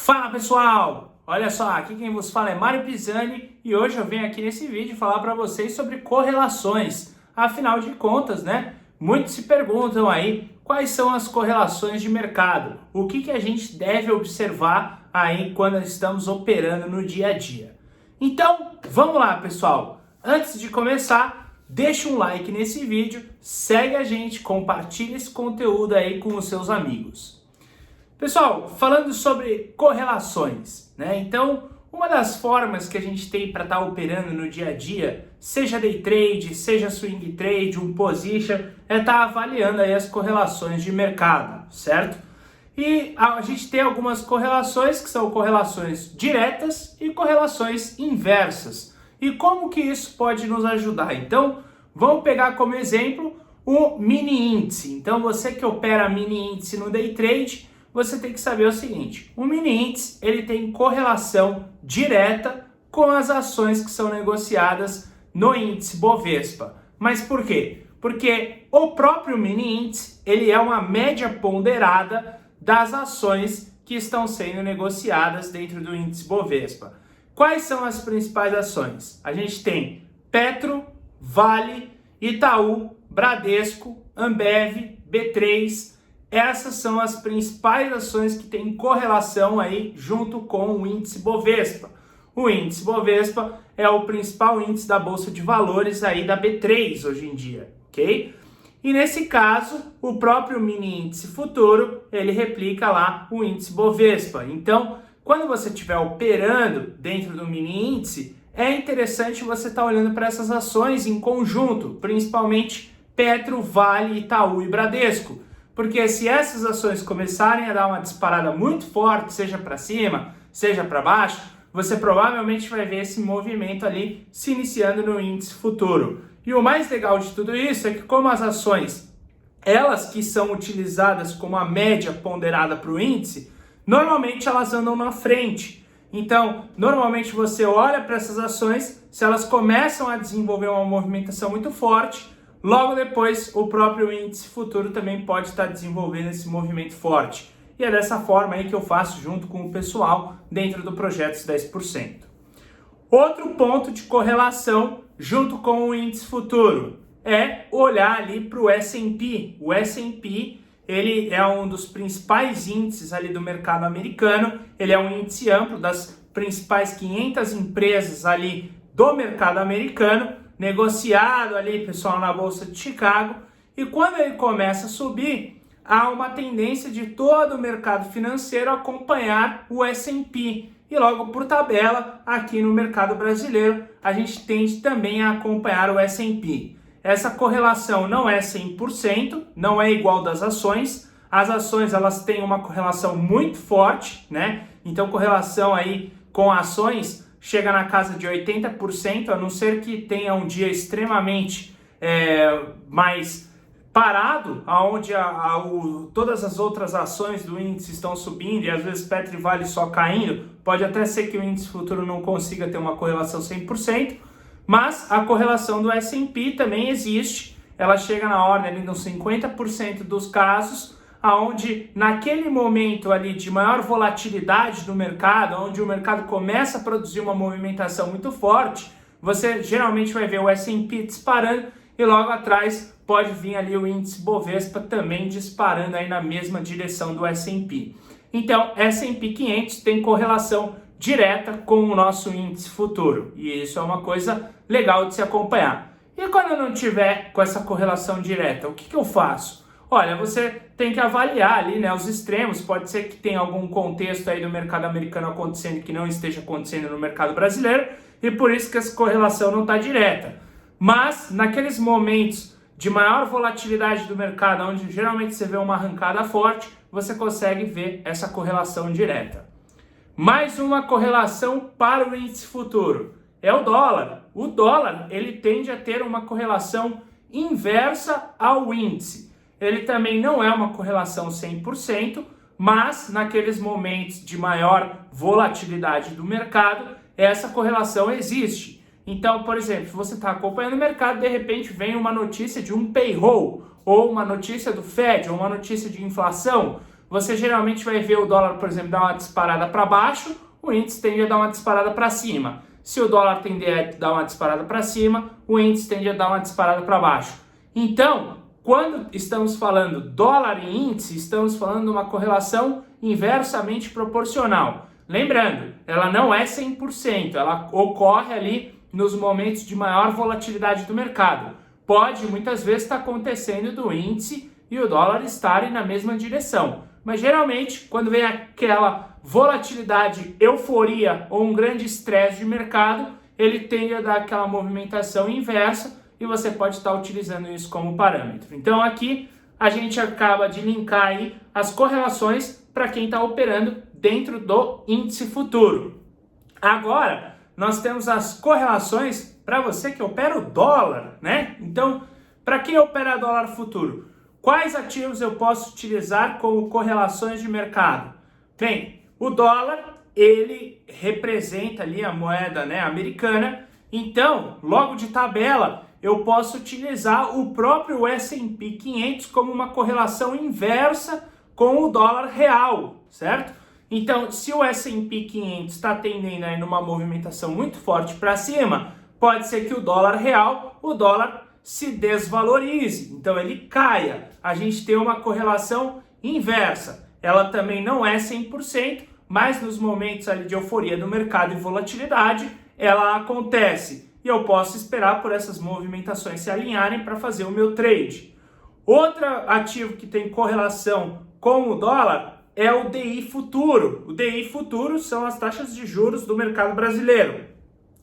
Fala pessoal, olha só, aqui quem vos fala é Mário Pisani e hoje eu venho aqui nesse vídeo falar para vocês sobre correlações. Afinal de contas, né, muitos se perguntam aí quais são as correlações de mercado, o que a gente deve observar aí quando estamos operando no dia a dia. Então, vamos lá pessoal, antes de começar, deixa um like nesse vídeo, segue a gente, compartilha esse conteúdo aí com os seus amigos. Pessoal, falando sobre correlações, né? Então, uma das formas que a gente tem para estar operando no dia a dia, seja day trade, seja swing trade, um position, é estar avaliando aí as correlações de mercado, certo? E a gente tem algumas correlações que são correlações diretas e correlações inversas. E como que isso pode nos ajudar? Então, vamos pegar como exemplo o mini índice. Então, você que opera mini índice no day trade, você tem que saber o seguinte, o mini índice ele tem correlação direta com as ações que são negociadas no índice Bovespa. Mas por quê? Porque o próprio mini índice ele é uma média ponderada das ações que estão sendo negociadas dentro do índice Bovespa. Quais são as principais ações? A gente tem Petro, Vale, Itaú, Bradesco, Ambev, B3. Essas são as principais ações que têm correlação aí junto com o índice Bovespa. O índice Bovespa é o principal índice da Bolsa de Valores aí da B3 hoje em dia, ok? E nesse caso, o próprio mini índice futuro, ele replica lá o índice Bovespa. Então, quando você estiver operando dentro do mini índice, é interessante você estar olhando para essas ações em conjunto, principalmente Petro, Vale, Itaú e Bradesco. Porque se essas ações começarem a dar uma disparada muito forte, seja para cima, seja para baixo, você provavelmente vai ver esse movimento ali se iniciando no índice futuro. E o mais legal de tudo isso é que como as ações, elas que são utilizadas como a média ponderada para o índice, normalmente elas andam na frente. Então, normalmente você olha para essas ações, se elas começam a desenvolver uma movimentação muito forte, logo depois, o próprio índice futuro também pode estar desenvolvendo esse movimento forte. E é dessa forma aí que eu faço junto com o pessoal dentro do Projetos 10%. Outro ponto de correlação junto com o índice futuro é olhar ali para o S&P. O S&P ele é um dos principais índices ali do mercado americano. Ele é um índice amplo das principais 500 empresas ali do mercado americano, negociado ali, pessoal, na Bolsa de Chicago, e quando ele começa a subir, há uma tendência de todo o mercado financeiro acompanhar o S&P, e logo por tabela, aqui no mercado brasileiro, a gente tende também a acompanhar o S&P. Essa correlação não é 100%, não é igual das ações. As ações, elas têm uma correlação muito forte, né? Então, correlação aí com ações chega na casa de 80%, a não ser que tenha um dia extremamente mais parado, onde todas as outras ações do índice estão subindo e às vezes Petro e Vale só caindo. Pode até ser que o índice futuro não consiga ter uma correlação 100%, mas a correlação do S&P também existe. Ela chega na ordem ali nos 50% dos casos, aonde naquele momento ali de maior volatilidade do mercado, onde o mercado começa a produzir uma movimentação muito forte, você geralmente vai ver o S&P disparando e logo atrás pode vir ali o índice Bovespa também disparando aí na mesma direção do S&P. Então, S&P 500 tem correlação direta com o nosso índice futuro e isso é uma coisa legal de se acompanhar. E quando eu não tiver com essa correlação direta, o que eu faço? Olha, você tem que avaliar ali, né, os extremos. Pode ser que tenha algum contexto aí do mercado americano acontecendo que não esteja acontecendo no mercado brasileiro e por isso que essa correlação não está direta. Mas naqueles momentos de maior volatilidade do mercado, onde geralmente você vê uma arrancada forte, você consegue ver essa correlação direta. Mais uma correlação para o índice futuro é o dólar. O dólar ele tende a ter uma correlação inversa ao índice. Ele também não é uma correlação 100%, mas naqueles momentos de maior volatilidade do mercado, essa correlação existe. Então, por exemplo, se você está acompanhando o mercado, de repente vem uma notícia de um payroll, ou uma notícia do Fed, ou uma notícia de inflação, você geralmente vai ver o dólar, por exemplo, dar uma disparada para baixo, o índice tende a dar uma disparada para cima. Se o dólar tender a dar uma disparada para cima, o índice tende a dar uma disparada para baixo. Então, quando estamos falando dólar e índice, estamos falando de uma correlação inversamente proporcional. Lembrando, ela não é 100%, ela ocorre ali nos momentos de maior volatilidade do mercado. Pode muitas vezes estar acontecendo do índice e o dólar estarem na mesma direção. Mas geralmente, quando vem aquela volatilidade, euforia ou um grande estresse de mercado, ele tende a dar aquela movimentação inversa e você pode estar utilizando isso como parâmetro. Então aqui a gente acaba de linkar aí as correlações para quem está operando dentro do índice futuro. Agora, nós temos as correlações para você que opera o dólar, né? Então, para quem opera dólar futuro, quais ativos eu posso utilizar como correlações de mercado? Bem, o dólar, ele representa ali a moeda, né, americana, então, logo de tabela, eu posso utilizar o próprio S&P 500 como uma correlação inversa com o dólar real, certo? Então, se o S&P 500 está tendendo aí numa movimentação muito forte para cima, pode ser que o dólar real, o dólar se desvalorize, então ele caia. A gente tem uma correlação inversa. Ela também não é 100%, mas nos momentos ali de euforia do mercado e volatilidade, ela acontece. E eu posso esperar por essas movimentações se alinharem para fazer o meu trade. Outro ativo que tem correlação com o dólar é o DI futuro. O DI futuro são as taxas de juros do mercado brasileiro.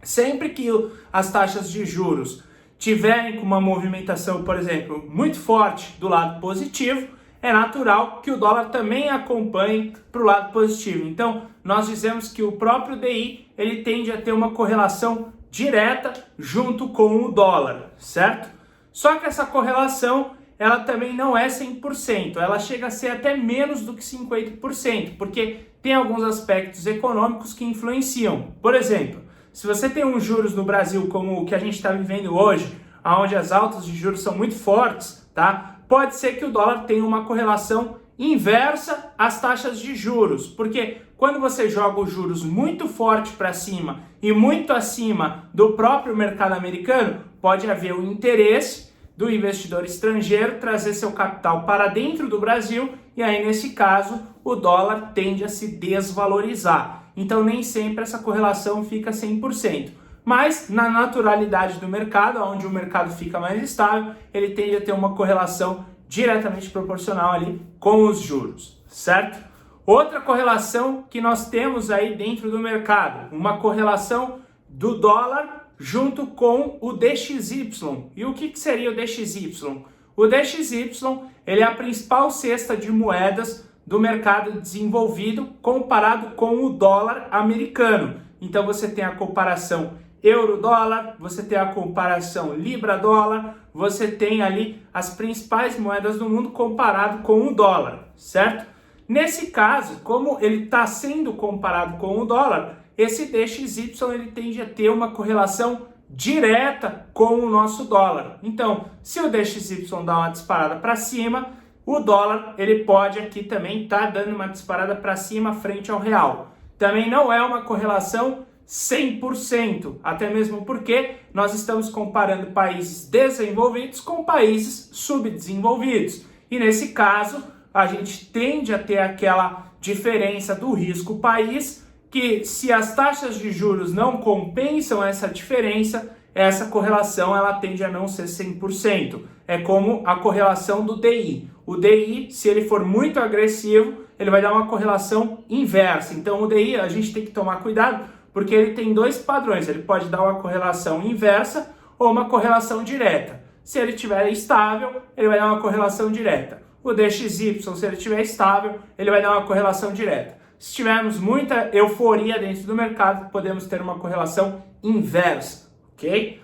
Sempre que as taxas de juros tiverem com uma movimentação, por exemplo, muito forte do lado positivo, é natural que o dólar também acompanhe para o lado positivo. Então, nós dizemos que o próprio DI ele tende a ter uma correlação direta junto com o dólar, certo? Só que essa correlação, ela também não é 100%, ela chega a ser até menos do que 50%, porque tem alguns aspectos econômicos que influenciam. Por exemplo, se você tem uns juros no Brasil como o que a gente está vivendo hoje, onde as altas de juros são muito fortes, tá? Pode ser que o dólar tenha uma correlação inversa às taxas de juros, porque quando você joga os juros muito forte para cima e muito acima do próprio mercado americano, pode haver o interesse do investidor estrangeiro trazer seu capital para dentro do Brasil e aí nesse caso o dólar tende a se desvalorizar. Então nem sempre essa correlação fica 100%. Mas na naturalidade do mercado, onde o mercado fica mais estável, ele tende a ter uma correlação diretamente proporcional ali com os juros, certo? Outra correlação que nós temos aí dentro do mercado, uma correlação do dólar junto com o DXY. E o que seria o DXY? O DXY ele é a principal cesta de moedas do mercado desenvolvido comparado com o dólar americano. Então você tem a comparação euro-dólar, você tem a comparação libra-dólar, você tem ali as principais moedas do mundo comparado com o dólar, certo? Nesse caso, como ele está sendo comparado com o dólar, esse DXY ele tende a ter uma correlação direta com o nosso dólar. Então, se o DXY dá uma disparada para cima, o dólar ele pode aqui também estar dando uma disparada para cima frente ao real. Também não é uma correlação 100%, até mesmo porque nós estamos comparando países desenvolvidos com países subdesenvolvidos. E nesse caso, a gente tende a ter aquela diferença do risco país, que se as taxas de juros não compensam essa diferença, essa correlação ela tende a não ser 100%. É como a correlação do DI. O DI, se ele for muito agressivo, ele vai dar uma correlação inversa. Então o DI a gente tem que tomar cuidado, porque ele tem dois padrões. Ele pode dar uma correlação inversa ou uma correlação direta. Se ele estiver estável, ele vai dar uma correlação direta. O DXY, se ele estiver estável, ele vai dar uma correlação direta. Se tivermos muita euforia dentro do mercado, podemos ter uma correlação inversa, ok?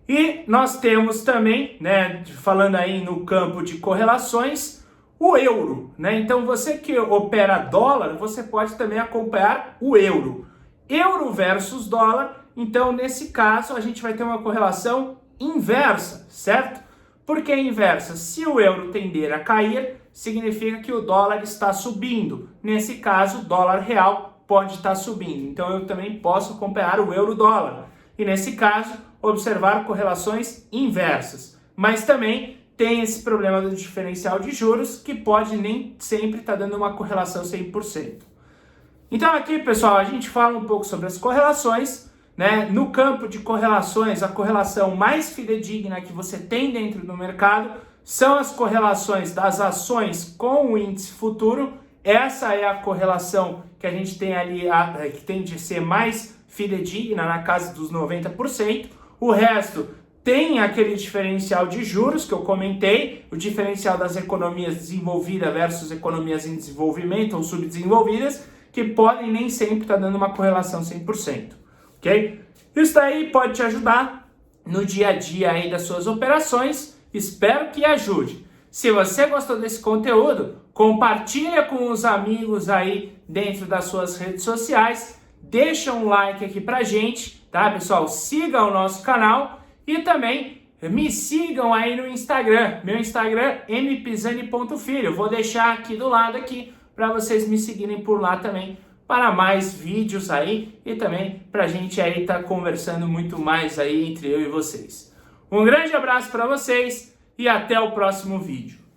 E nós temos também, né, falando aí no campo de correlações, o euro, né? Então você que opera dólar, você pode também acompanhar o euro. Euro versus dólar, então nesse caso a gente vai ter uma correlação inversa, certo? Por que inversa? Se o euro tender a cair, significa que o dólar está subindo. Nesse caso, o dólar real pode estar subindo. Então eu também posso comparar o euro-dólar. E nesse caso, observar correlações inversas. Mas também tem esse problema do diferencial de juros, que pode nem sempre estar dando uma correlação 100%. Então aqui, pessoal, a gente fala um pouco sobre as correlações, né? No campo de correlações, a correlação mais fidedigna que você tem dentro do mercado são as correlações das ações com o índice futuro. Essa é a correlação que a gente tem ali, que tende a ser mais fidedigna, na casa dos 90%. O resto tem aquele diferencial de juros que eu comentei, o diferencial das economias desenvolvidas versus economias em desenvolvimento ou subdesenvolvidas, que podem nem sempre estar dando uma correlação 100%, ok? Isso daí pode te ajudar no dia a dia aí das suas operações, espero que ajude. Se você gostou desse conteúdo, compartilha com os amigos aí dentro das suas redes sociais, deixa um like aqui pra gente, tá, pessoal? Siga o nosso canal e também me sigam aí no Instagram. Meu Instagram é mpisani.filho. Vou deixar aqui do lado aqui para vocês me seguirem por lá também para mais vídeos aí e também para a gente aí estar conversando muito mais aí entre eu e vocês. Um grande abraço para vocês e até o próximo vídeo.